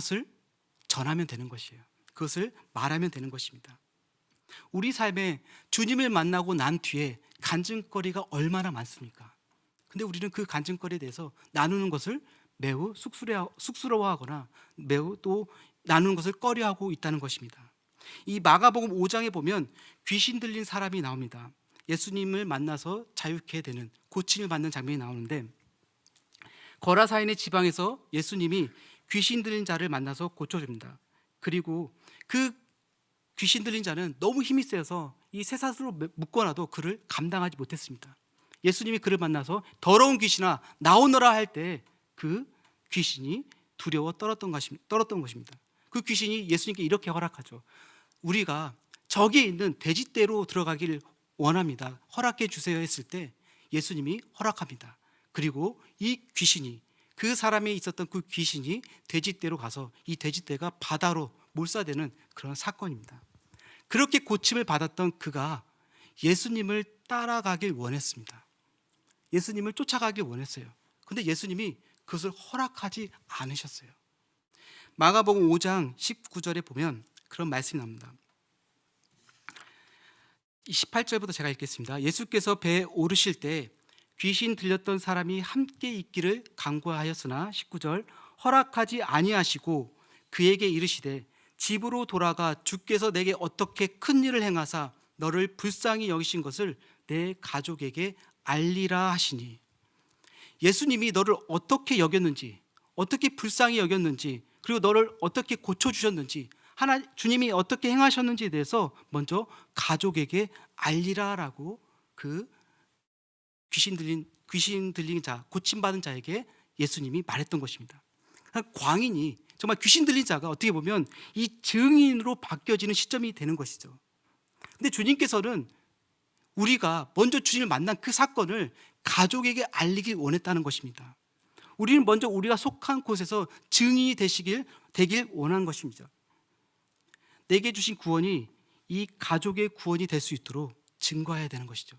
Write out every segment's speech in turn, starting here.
그것을 전하면 되는 것이에요. 그것을 말하면 되는 것입니다. 우리 삶에 주님을 만나고 난 뒤에 간증거리가 얼마나 많습니까? 근데 우리는 그 간증거리에 대해서 나누는 것을 매우 쑥스러워하거나 매우 또 나누는 것을 꺼려하고 있다는 것입니다. 이 마가복음 5장에 보면 귀신 들린 사람이 나옵니다. 예수님을 만나서 자유케 되는, 고침을 받는 장면이 나오는데, 거라사인의 지방에서 예수님이 귀신 들린 자를 만나서 고쳐줍니다. 그리고 그 귀신 들린 자는 너무 힘이 세서 이 쇠사슬로 묶어놔도 그를 감당하지 못했습니다. 예수님이 그를 만나서 더러운 귀신아 나오너라 할 때 그 귀신이 두려워 떨었던 것입니다. 그 귀신이 예수님께 이렇게 허락하죠. 우리가 저기 있는 돼지떼로 들어가기를 원합니다. 허락해 주세요 했을 때 예수님이 허락합니다. 그리고 이 귀신이, 그 사람에 있었던 그 귀신이 돼지떼로 가서 이 돼지떼가 바다로 몰사되는 그런 사건입니다. 그렇게 고침을 받았던 그가 예수님을 따라가길 원했습니다. 예수님을 쫓아가길 원했어요. 근데 예수님이 그것을 허락하지 않으셨어요. 마가복음 5장 19절에 보면 그런 말씀이 나옵니다. 18절부터 제가 읽겠습니다. 예수께서 배에 오르실 때 귀신 들렸던 사람이 함께 있기를 간구하였으나 19절 허락하지 아니하시고 그에게 이르시되 집으로 돌아가 주께서 내게 어떻게 큰 일을 행하사 너를 불쌍히 여기신 것을 내 가족에게 알리라 하시니, 예수님이 너를 어떻게 여겼는지, 어떻게 불쌍히 여겼는지, 그리고 너를 어떻게 고쳐주셨는지, 주님이 어떻게 행하셨는지에 대해서 먼저 가족에게 알리라라고 그 귀신 들린 자, 고침받은 자에게 예수님이 말했던 것입니다. 광인이, 정말 귀신 들린 자가 어떻게 보면 이 증인으로 바뀌어지는 시점이 되는 것이죠. 근데 주님께서는 우리가 먼저 주님을 만난 그 사건을 가족에게 알리길 원했다는 것입니다. 우리는 먼저 우리가 속한 곳에서 증인이 되길 원한 것입니다. 내게 주신 구원이 이 가족의 구원이 될 수 있도록 증거해야 되는 것이죠.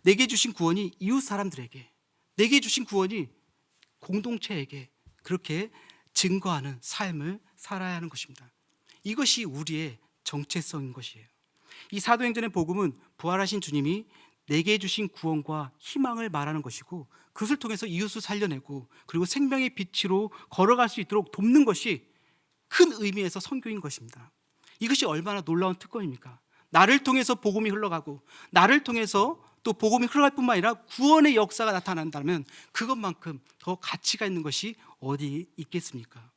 내게 주신 구원이 이웃 사람들에게, 내게 주신 구원이 공동체에게 그렇게 증거하는 삶을 살아야 하는 것입니다. 이것이 우리의 정체성인 것이에요. 이 사도행전의 복음은 부활하신 주님이 내게 주신 구원과 희망을 말하는 것이고, 그것을 통해서 이웃을 살려내고 그리고 생명의 빛으로 걸어갈 수 있도록 돕는 것이 큰 의미에서 선교인 것입니다. 이것이 얼마나 놀라운 특권입니까? 나를 통해서 복음이 흘러가고 나를 통해서 또 복음이 흘러갈 뿐만 아니라 구원의 역사가 나타난다면 그것만큼 더 가치가 있는 것이 어디 있겠습니까?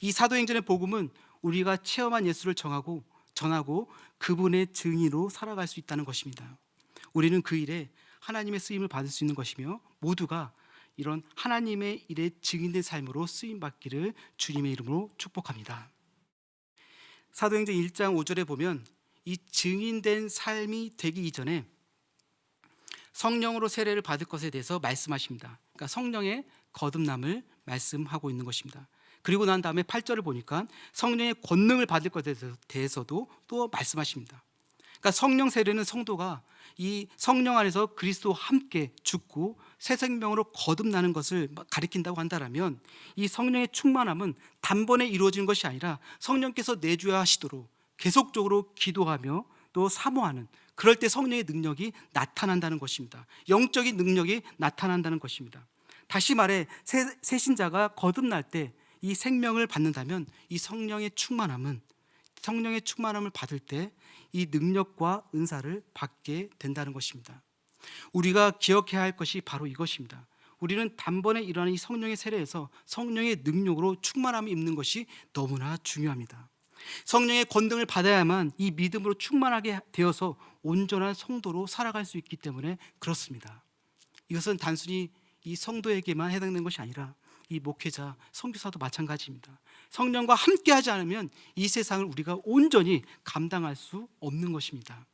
이 사도행전의 복음은 우리가 체험한 예수를 전하고 그분의 증인으로 살아갈 수 있다는 것입니다. 우리는 그 일에 하나님의 쓰임을 받을 수 있는 것이며 모두가 이런 하나님의 일에 증인된 삶으로 쓰임받기를 주님의 이름으로 축복합니다. 사도행전 1장 5절에 보면 이 증인된 삶이 되기 이전에 성령으로 세례를 받을 것에 대해서 말씀하십니다. 그러니까 성령의 거듭남을 말씀하고 있는 것입니다. 그리고 난 다음에 8절을 보니까 성령의 권능을 받을 것에 대해서도 또 말씀하십니다. 그러니까 성령 세례는 성도가 이 성령 안에서 그리스도와 함께 죽고 새 생명으로 거듭나는 것을 가리킨다고 한다면, 이 성령의 충만함은 단번에 이루어지는 것이 아니라 성령께서 내주야 하시도록 계속적으로 기도하며 또 사모하는, 그럴 때 성령의 능력이 나타난다는 것입니다. 영적인 능력이 나타난다는 것입니다. 다시 말해 새 신자가 거듭날 때 이 생명을 받는다면 이 성령의 충만함을 받을 때 이 능력과 은사를 받게 된다는 것입니다. 우리가 기억해야 할 것이 바로 이것입니다. 우리는 단번에 일어나는 이 성령의 세례에서 성령의 능력으로 충만함을 입는 것이 너무나 중요합니다. 성령의 권능을 받아야만 이 믿음으로 충만하게 되어서 온전한 성도로 살아갈 수 있기 때문에 그렇습니다. 이것은 단순히 이 성도에게만 해당되는 것이 아니라 이 목회자, 선교사도 마찬가지입니다. 성령과 함께하지 않으면 이 세상을 우리가 온전히 감당할 수 없는 것입니다.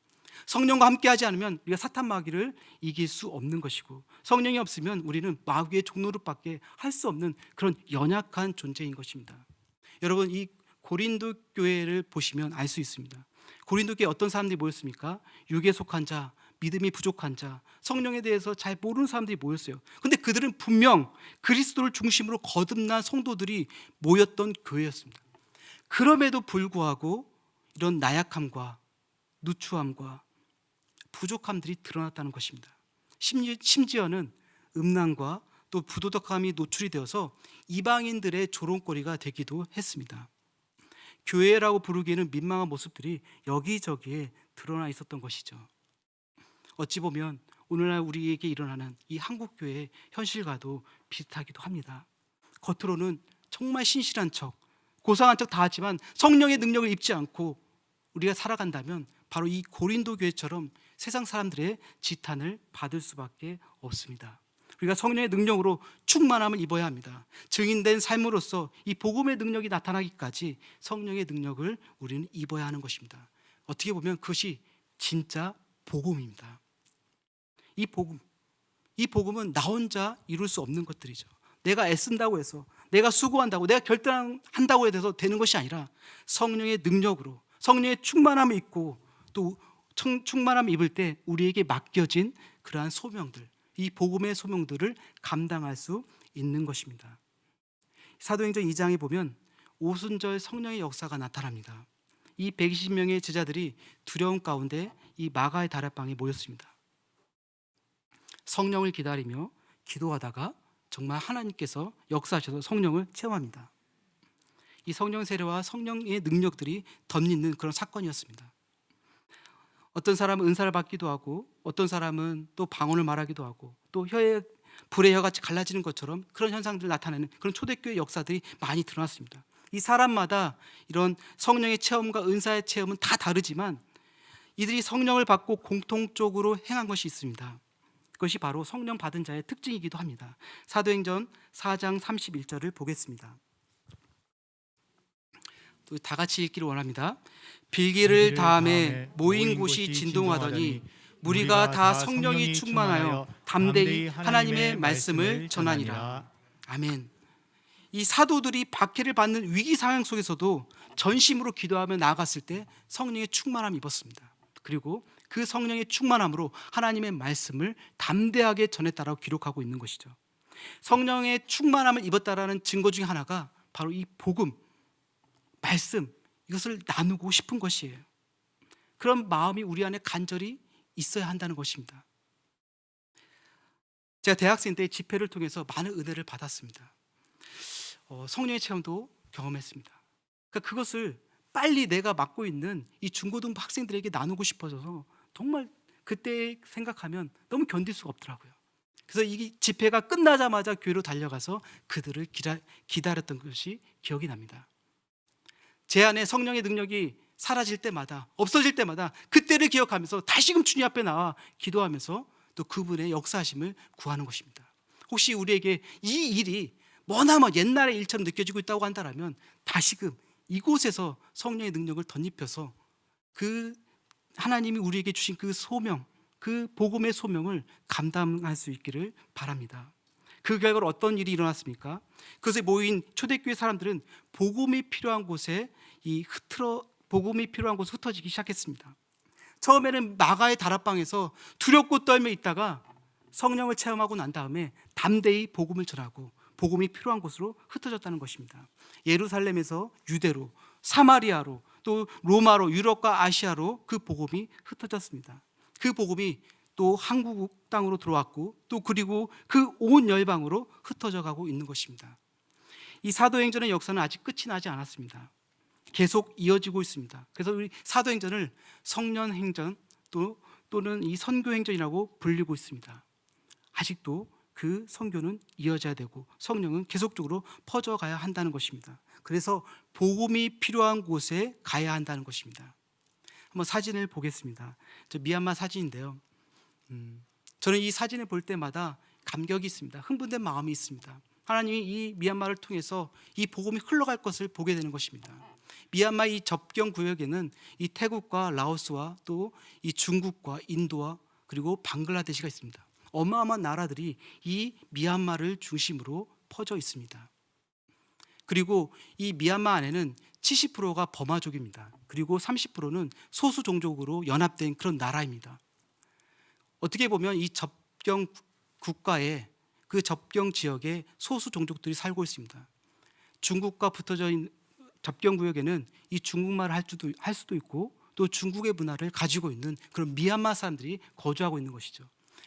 성령과 함께하지 않으면 우리가 사탄 마귀를 이길 수 없는 것이고, 성령이 없으면 우리는 마귀의 종노릇밖에 할 수 없는 그런 연약한 존재인 것입니다. 여러분, 이 고린도 교회를 보시면 알 수 있습니다. 고린도 교회에 어떤 사람들이 모였습니까? 육에 속한 자, 믿음이 부족한 자, 성령에 대해서 잘 모르는 사람들이 모였어요. 근데 그들은 분명 그리스도를 중심으로 거듭난 성도들이 모였던 교회였습니다. 그럼에도 불구하고 이런 나약함과 누추함과 부족함들이 드러났다는 것입니다. 심지어는 음란과 또 부도덕함이 노출이 되어서 이방인들의 조롱거리가 되기도 했습니다. 교회라고 부르기에는 민망한 모습들이 여기저기에 드러나 있었던 것이죠. 어찌 보면 오늘날 우리에게 일어나는 이 한국교회의 현실과도 비슷하기도 합니다. 겉으로는 정말 신실한 척, 고상한 척 다 하지만 성령의 능력을 입지 않고 우리가 살아간다면 바로 이 고린도 교회처럼 세상 사람들의 지탄을 받을 수밖에 없습니다. 우리가 성령의 능력으로 충만함을 입어야 합니다. 증인된 삶으로서 이 복음의 능력이 나타나기까지 성령의 능력을 우리는 입어야 하는 것입니다. 어떻게 보면 그것이 진짜 복음입니다. 이 복음은 나 혼자 이룰 수 없는 것들이죠. 내가 애쓴다고 해서, 내가 수고한다고, 내가 결단한다고 해서 되는 것이 아니라 성령의 능력으로, 성령의 충만함을 입고 또 충만함을 입을 때 우리에게 맡겨진 그러한 소명들, 이 복음의 소명들을 감당할 수 있는 것입니다. 사도행전 2장에 보면 오순절 성령의 역사가 나타납니다. 이 120명의 제자들이 두려움 가운데 이 마가의 다락방에 모였습니다. 성령을 기다리며 기도하다가 정말 하나님께서 역사하셔서 성령을 체험합니다. 이 성령 세례와 성령의 능력들이 덧입는 그런 사건이었습니다. 어떤 사람은 은사를 받기도 하고 어떤 사람은 또 방언을 말하기도 하고 또 불의 혀같이 갈라지는 것처럼 그런 현상들을 나타내는 그런 초대교회 역사들이 많이 드러났습니다. 이 사람마다 이런 성령의 체험과 은사의 체험은 다 다르지만 이들이 성령을 받고 공통적으로 행한 것이 있습니다. 그것이 바로 성령 받은 자의 특징이기도 합니다. 사도행전 4장 31절을 보겠습니다. 또 다 같이 읽기를 원합니다. 빌기를 다음에 모인 곳이 진동하더니 무리가 다 성령이 충만하여 담대히 하나님의 말씀을 전하니라. 아멘. 이 사도들이 박해를 받는 위기 상황 속에서도 전심으로 기도하며 나아갔을 때 성령의 충만함을 입었습니다. 그리고 그 성령의 충만함으로 하나님의 말씀을 담대하게 전했다라고 기록하고 있는 것이죠. 성령의 충만함을 입었다라는 증거 중에 하나가 바로 이 복음, 말씀, 이것을 나누고 싶은 것이에요. 그런 마음이 우리 안에 간절히 있어야 한다는 것입니다. 제가 대학생 때 집회를 통해서 많은 은혜를 받았습니다. 성령의 체험도 경험했습니다. 그러니까 그것을 빨리 내가 맡고 있는 이 중고등부 학생들에게 나누고 싶어져서 정말 그때 생각하면 너무 견딜 수가 없더라고요. 그래서 이 집회가 끝나자마자 교회로 달려가서 그들을 기다렸던 것이 기억이 납니다. 제 안에 성령의 능력이 사라질 때마다, 없어질 때마다 그때를 기억하면서 다시금 주님 앞에 나와 기도하면서 또 그분의 역사하심을 구하는 것입니다. 혹시 우리에게 이 일이 머나먼 옛날의 일처럼 느껴지고 있다고 한다면 다시금 이곳에서 성령의 능력을 덧입혀서 그 하나님이 우리에게 주신 그 소명, 그 복음의 소명을 감당할 수 있기를 바랍니다. 그 결과로 어떤 일이 일어났습니까? 그것에 모인 초대교회 사람들은 복음이 필요한 곳에 흩어지기 시작했습니다. 처음에는 마가의 다락방에서 두렵고 떨며 있다가 성령을 체험하고 난 다음에 담대히 복음을 전하고 복음이 필요한 곳으로 흩어졌다는 것입니다. 예루살렘에서 유대로, 사마리아로, 또 로마로, 유럽과 아시아로 그 복음이 흩어졌습니다. 그 복음이 또 한국 땅으로 들어왔고 또 그리고 그 온 열방으로 흩어져 가고 있는 것입니다. 이 사도행전의 역사는 아직 끝이 나지 않았습니다. 계속 이어지고 있습니다. 그래서 우리 사도행전을 성년행전 또는 이 선교행전이라고 불리고 있습니다. 아직도 그 선교는 이어져야 되고 성령은 계속적으로 퍼져가야 한다는 것입니다. 그래서 복음이 필요한 곳에 가야 한다는 것입니다. 한번 사진을 보겠습니다. 저 미얀마 사진인데요. 저는 이 사진을 볼 때마다 감격이 있습니다. 흥분된 마음이 있습니다. 하나님이 이 미얀마를 통해서 이 복음이 흘러갈 것을 보게 되는 것입니다. 미얀마 이 접경 구역에는 이 태국과 라오스와 또 이 중국과 인도와 그리고 방글라데시가 있습니다. 어마어마한 나라들이 이 미얀마를 중심으로 퍼져 있습니다. 그리고 이 미얀마 안에는 70%가 버마족입니다. 그리고 30%는 소수 종족으로 연합된 그런 나라입니다. 어떻게 보면 이 접경 국가에 그 접경 지역에 소수 종족들이 살고 있습니다. 중국과 붙어져 있는 접경 구역에는 이 중국말을 할 수도 있고 또 중국의 문화를 가지고 있는 그런 미얀마 사람들이 거주하고 있는 것이죠.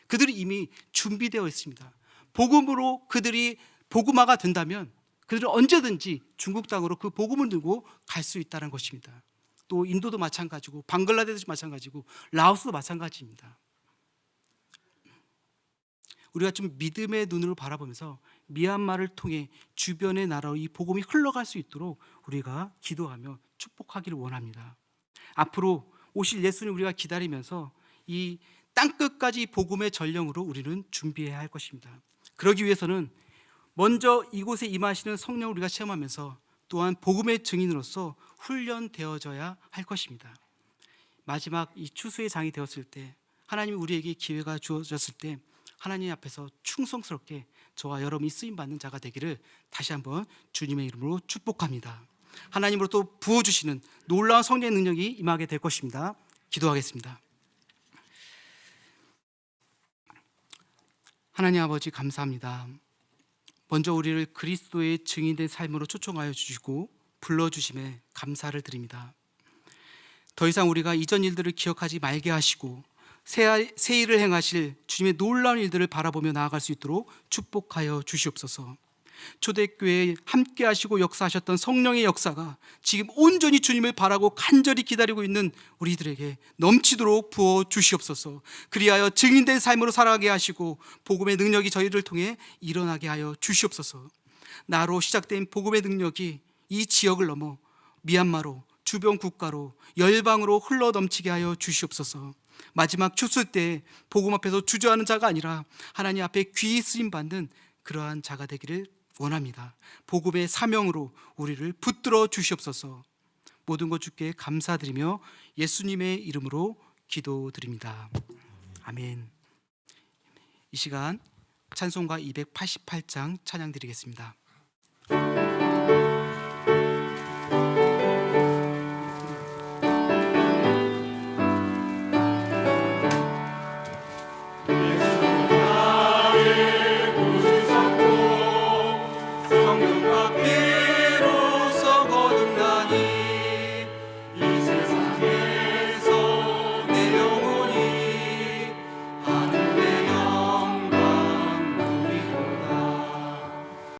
그들이 이미 준비되어 있습니다. 복음으로 그들이 복음화가 된다면 그들은 언제든지 중국 땅으로 그 복음을 들고 갈 수 있다는 것입니다. 또 인도도 마찬가지고 방글라데시도 마찬가지고 라오스도 마찬가지입니다. 우리가 좀 믿음의 눈으로 바라보면서 미얀마를 통해 주변의 나라로 이 복음이 흘러갈 수 있도록 우리가 기도하며 축복하기를 원합니다. 앞으로 오실 예수님 우리가 기다리면서 이 땅끝까지 복음의 전령으로 우리는 준비해야 할 것입니다. 그러기 위해서는 먼저 이곳에 임하시는 성령을 우리가 체험하면서 또한 복음의 증인으로서 훈련되어져야 할 것입니다. 마지막 이 추수의 장이 되었을 때 하나님이 우리에게 기회가 주어졌을 때 하나님 앞에서 충성스럽게 저와 여러분이 쓰임받는 자가 되기를 다시 한번 주님의 이름으로 축복합니다. 하나님으로부터 부어주시는 놀라운 성령의 능력이 임하게 될 것입니다. 기도하겠습니다. 하나님 아버지 감사합니다. 먼저 우리를 그리스도의 증인된 삶으로 초청하여 주시고 불러주심에 감사를 드립니다. 더 이상 우리가 이전 일들을 기억하지 말게 하시고 새 일을 행하실 주님의 놀라운 일들을 바라보며 나아갈 수 있도록 축복하여 주시옵소서. 초대교회에 함께 하시고 역사하셨던 성령의 역사가 지금 온전히 주님을 바라고 간절히 기다리고 있는 우리들에게 넘치도록 부어 주시옵소서. 그리하여 증인된 삶으로 살아가게 하시고 복음의 능력이 저희를 통해 일어나게 하여 주시옵소서. 나로 시작된 복음의 능력이 이 지역을 넘어 미얀마로, 주변 국가로, 열방으로 흘러 넘치게 하여 주시옵소서. 마지막 추수 때 복음 앞에서 주저하는 자가 아니라 하나님 앞에 귀히 쓰임 받는 그러한 자가 되기를 원합니다. 복음의 사명으로 우리를 붙들어 주시옵소서. 모든 것 주께 감사드리며 예수님의 이름으로 기도드립니다. 아멘. 이 시간 찬송가 288장 찬양 드리겠습니다.